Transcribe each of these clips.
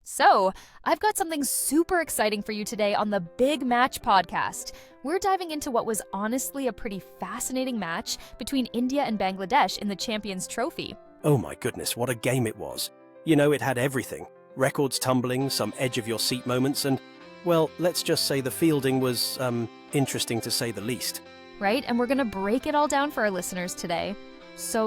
So, I've got something super exciting for you today on the Big Match podcast. We're diving into what was honestly a pretty fascinating match between India and Bangladesh in the Champions Trophy. Oh my goodness, what a game it was. You know, it had everything. Records tumbling, some edge-of-your-seat moments, and, well, let's just say the fielding was, interesting to say the least. Right? And we're gonna break it all down for our listeners today. So,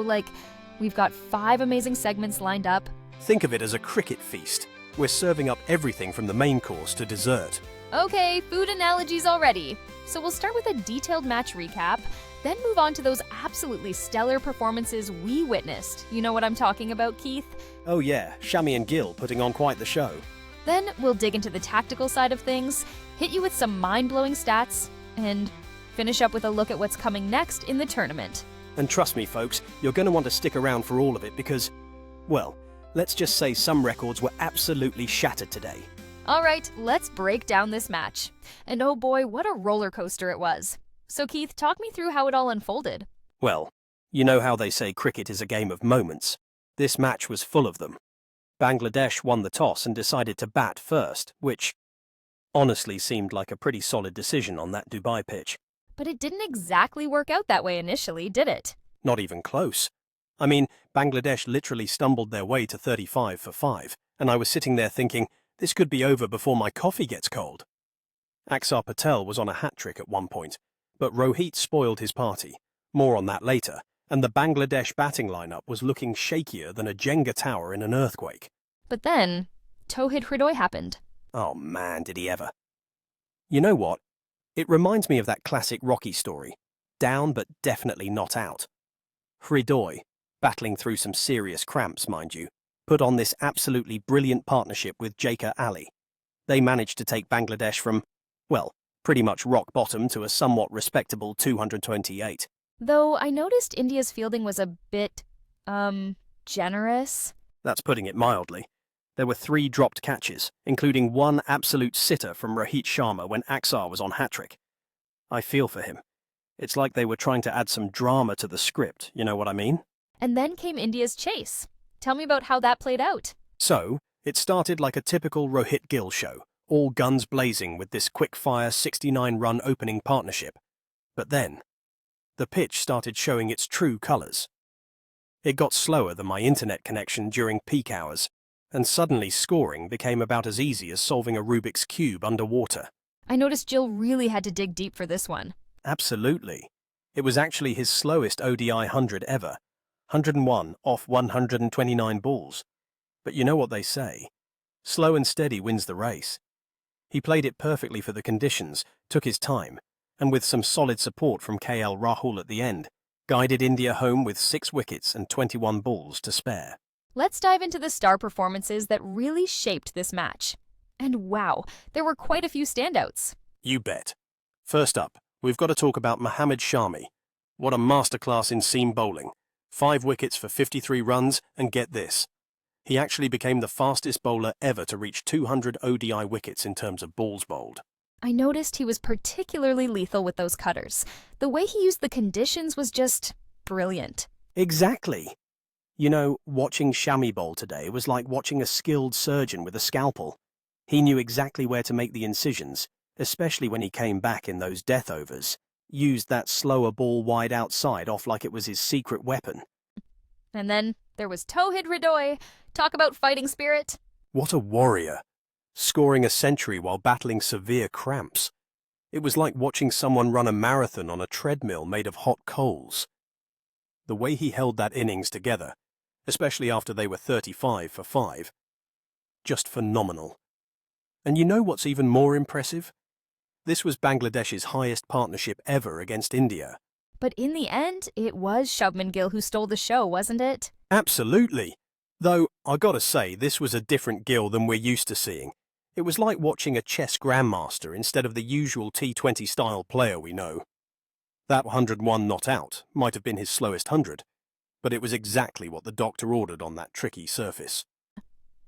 we've got 5 amazing segments lined up. Think of it as a cricket feast. We're serving up everything from the main course to dessert. Okay, food analogies already. So we'll start with a detailed match recap, then move on to those absolutely stellar performances we witnessed. You know what I'm talking about, Keith? Oh yeah, Shami and Gill putting on quite the show. Then we'll dig into the tactical side of things, hit you with some mind-blowing stats, and finish up with a look at what's coming next in the tournament. And trust me, folks, you're going to want to stick around for all of it because, well, let's just say some records were absolutely shattered today. All right, let's break down this match. And oh boy, what a roller coaster it was. So Keith, talk me through how it all unfolded. Well, you know how they say cricket is a game of moments. This match was full of them. Bangladesh won the toss and decided to bat first, which honestly seemed like a pretty solid decision on that Dubai pitch. But it didn't exactly work out that way initially, did it? Not even close. I mean, Bangladesh literally stumbled their way to 35 for 5, and I was sitting there thinking, this could be over before my coffee gets cold. Axar Patel was on a hat-trick at one point, but Rohit spoiled his party. More on that later, and the Bangladesh batting lineup was looking shakier than a Jenga tower in an earthquake. But then, Towhid Hridoy happened. Oh man, did he ever. You know what? It reminds me of that classic Rocky story. Down but definitely not out. Hridoy, battling through some serious cramps, mind you, put on this absolutely brilliant partnership with Jaker Ali. They managed to take Bangladesh from, well, pretty much rock bottom to a somewhat respectable 228. Though I noticed India's fielding was a bit, generous. That's putting it mildly. There were 3 dropped catches, including 1 absolute sitter from Rohit Sharma when Axar was on hat-trick. I feel for him. It's like they were trying to add some drama to the script, you know what I mean? And then came India's chase. Tell me about how that played out. So, it started like a typical Rohit Gill show, all guns blazing with this quick-fire 69-run opening partnership. But then, the pitch started showing its true colours. It got slower than my internet connection during peak hours, and suddenly scoring became about as easy as solving a Rubik's Cube underwater. I noticed Gill really had to dig deep for this one. Absolutely. It was actually his slowest ODI 100 ever, 101 off 129 balls. But you know what they say, slow and steady wins the race. He played it perfectly for the conditions, took his time, and with some solid support from KL Rahul at the end, guided India home with 6 wickets and 21 balls to spare. Let's dive into the star performances that really shaped this match. And wow, there were quite a few standouts. You bet. First up, we've got to talk about Mohammed Shami. What a masterclass in seam bowling. 5 wickets for 53 runs, and get this. He actually became the fastest bowler ever to reach 200 ODI wickets in terms of balls bowled. I noticed he was particularly lethal with those cutters. The way he used the conditions was just brilliant. Exactly. You know, watching Shami bowl today was like watching a skilled surgeon with a scalpel. He knew exactly where to make the incisions, especially when he came back in those death overs. Used that slower ball wide outside off like it was his secret weapon. And then there was Towhid Hridoy. Talk about fighting spirit. What a warrior. Scoring a century while battling severe cramps. It was like watching someone run a marathon on a treadmill made of hot coals. The way he held that innings together, especially after they were 35 for 5, just phenomenal. And you know what's even more impressive? This was Bangladesh's highest partnership ever against India. But in the end, it was Shubhman Gill who stole the show, wasn't it? Absolutely. Though, I gotta say, this was a different Gill than we're used to seeing. It was like watching a chess grandmaster instead of the usual T20 style player we know. That 101 not out might have been his slowest 100, but it was exactly what the doctor ordered on that tricky surface.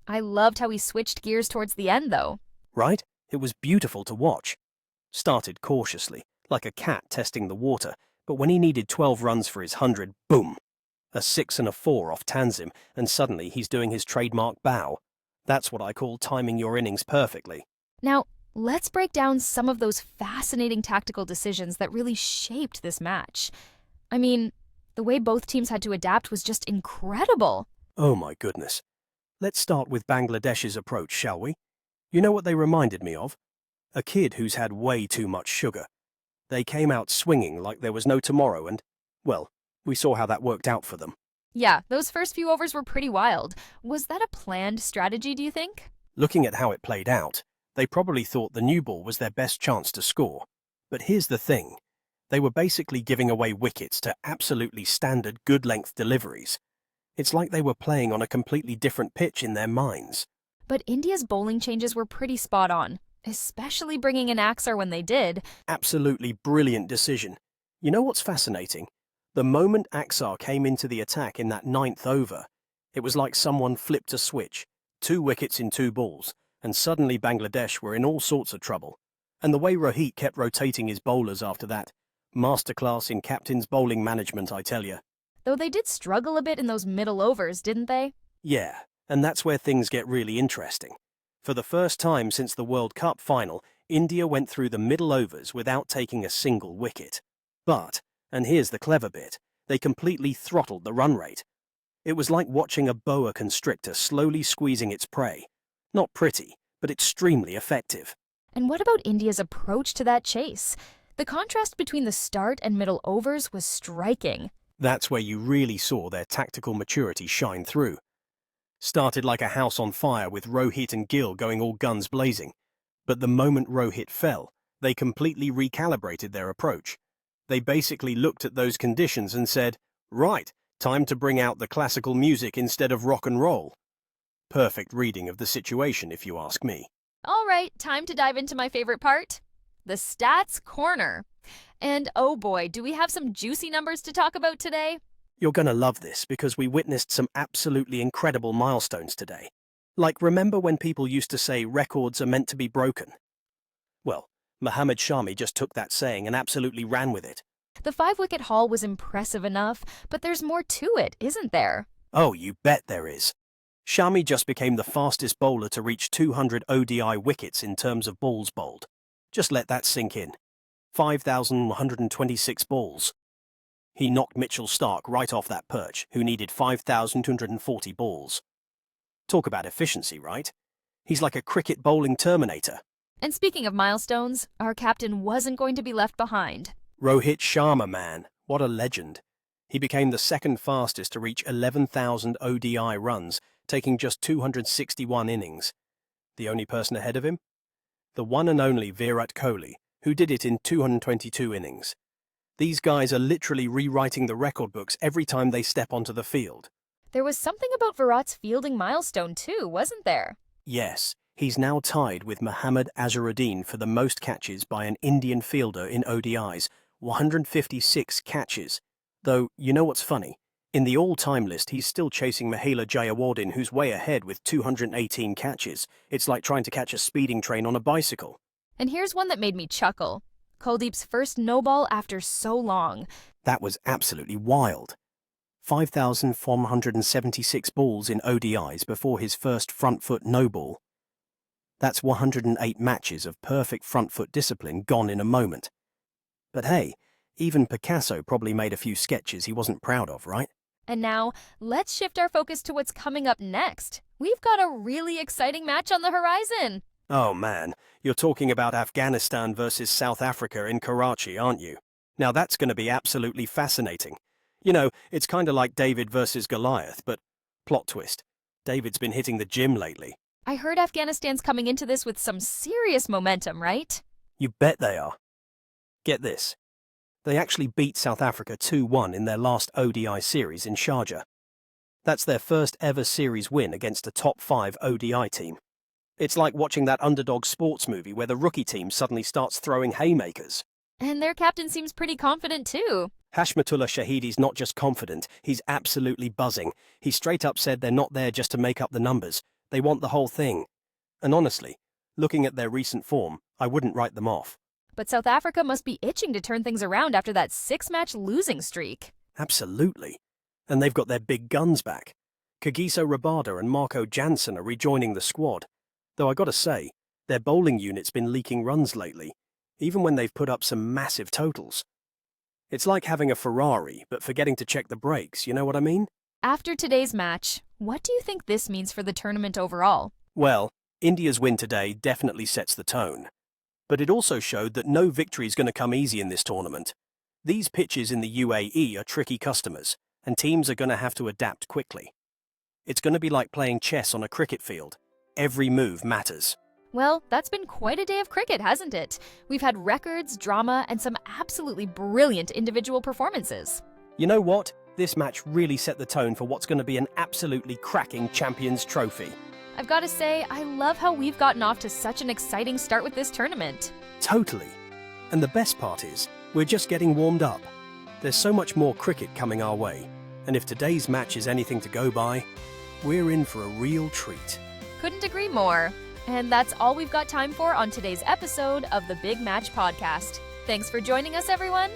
I loved how he switched gears towards the end, though. Right? It was beautiful to watch. Started cautiously, like a cat testing the water, but when he needed 12 runs for his 100, boom! A 6 and a 4 off Tanzim, and suddenly he's doing his trademark bow. That's what I call timing your innings perfectly. Now, let's break down some of those fascinating tactical decisions that really shaped this match. I mean, the way both teams had to adapt was just incredible. Oh my goodness. Let's start with Bangladesh's approach, shall we? You know what they reminded me of? A kid who's had way too much sugar. They came out swinging like there was no tomorrow and, well, we saw how that worked out for them. Yeah, those first few overs were pretty wild. Was that a planned strategy, do you think? Looking at how it played out, they probably thought the new ball was their best chance to score. But here's the thing. They were basically giving away wickets to absolutely standard good-length deliveries. It's like they were playing on a completely different pitch in their minds. But India's bowling changes were pretty spot on, especially bringing in Axar when they did. Absolutely brilliant decision. You know what's fascinating? The moment Axar came into the attack in that 9th over, it was like someone flipped a switch. 2 wickets in 2 balls, and suddenly Bangladesh were in all sorts of trouble. And the way Rohit kept rotating his bowlers after that, masterclass in captain's bowling management, I tell you. Though they did struggle a bit in those middle overs, didn't they? Yeah, and that's where things get really interesting. For the first time since the World Cup final, India went through the middle overs without taking a single wicket. But, and here's the clever bit, they completely throttled the run rate. It was like watching a boa constrictor slowly squeezing its prey. Not pretty, but extremely effective. And what about India's approach to that chase? The contrast between the start and middle overs was striking. That's where you really saw their tactical maturity shine through. Started like a house on fire with Rohit and Gill going all guns blazing. But the moment Rohit fell, they completely recalibrated their approach. They basically looked at those conditions and said, right, time to bring out the classical music instead of rock and roll. Perfect reading of the situation, if you ask me. All right, time to dive into my favorite part, the stats corner. And oh boy, do we have some juicy numbers to talk about today? You're gonna love this because we witnessed some absolutely incredible milestones today. Like, remember when people used to say records are meant to be broken? Well, Mohammed Shami just took that saying and absolutely ran with it. The 5-wicket haul was impressive enough, but there's more to it, isn't there? Oh, you bet there is. Shami just became the fastest bowler to reach 200 ODI wickets in terms of balls bowled. Just let that sink in. 5,126 balls. He knocked Mitchell Starc right off that perch, who needed 5,240 balls. Talk about efficiency, right? He's like a cricket bowling terminator. And speaking of milestones, our captain wasn't going to be left behind. Rohit Sharma, man, what a legend. He became the second fastest to reach 11,000 ODI runs, taking just 261 innings. The only person ahead of him? The one and only Virat Kohli, who did it in 222 innings. These guys are literally rewriting the record books every time they step onto the field. There was something about Virat's fielding milestone too, wasn't there? Yes, he's now tied with Mohammed Azharuddin for the most catches by an Indian fielder in ODIs, 156 catches. Though, you know what's funny? In the all-time list, he's still chasing Mahela Jayawardene, who's way ahead with 218 catches. It's like trying to catch a speeding train on a bicycle. And here's one that made me chuckle. Kuldeep's first no-ball after so long. That was absolutely wild. 5,476 balls in ODIs before his first front-foot no-ball. That's 108 matches of perfect front-foot discipline gone in a moment. But hey, even Picasso probably made a few sketches he wasn't proud of, right? And now, let's shift our focus to what's coming up next. We've got a really exciting match on the horizon. Oh man, you're talking about Afghanistan versus South Africa in Karachi, aren't you? Now that's going to be absolutely fascinating. You know, it's kind of like David versus Goliath, but plot twist. David's been hitting the gym lately. I heard Afghanistan's coming into this with some serious momentum, right? You bet they are. Get this. They actually beat South Africa 2-1 in their last ODI series in Sharjah. That's their first ever series win against a top 5 ODI team. It's like watching that underdog sports movie where the rookie team suddenly starts throwing haymakers. And their captain seems pretty confident too. Hashmatullah Shahidi's not just confident, he's absolutely buzzing. He straight up said they're not there just to make up the numbers. They want the whole thing. And honestly, looking at their recent form, I wouldn't write them off. But South Africa must be itching to turn things around after that 6-match losing streak. Absolutely. And they've got their big guns back. Kagiso Rabada and Marco Jansen are rejoining the squad, though I gotta say, their bowling unit's been leaking runs lately, even when they've put up some massive totals. It's like having a Ferrari, but forgetting to check the brakes, you know what I mean? After today's match, what do you think this means for the tournament overall? Well, India's win today definitely sets the tone. But it also showed that no victory is going to come easy in this tournament. These pitches in the UAE are tricky customers, and teams are going to have to adapt quickly. It's going to be like playing chess on a cricket field. Every move matters. Well, that's been quite a day of cricket, hasn't it? We've had records, drama, and some absolutely brilliant individual performances. You know what? This match really set the tone for what's going to be an absolutely cracking Champions Trophy. I've got to say, I love how we've gotten off to such an exciting start with this tournament. Totally. And the best part is, we're just getting warmed up. There's so much more cricket coming our way, and if today's match is anything to go by, we're in for a real treat. Couldn't agree more. And that's all we've got time for on today's episode of the Big Match Podcast. Thanks for joining us, everyone.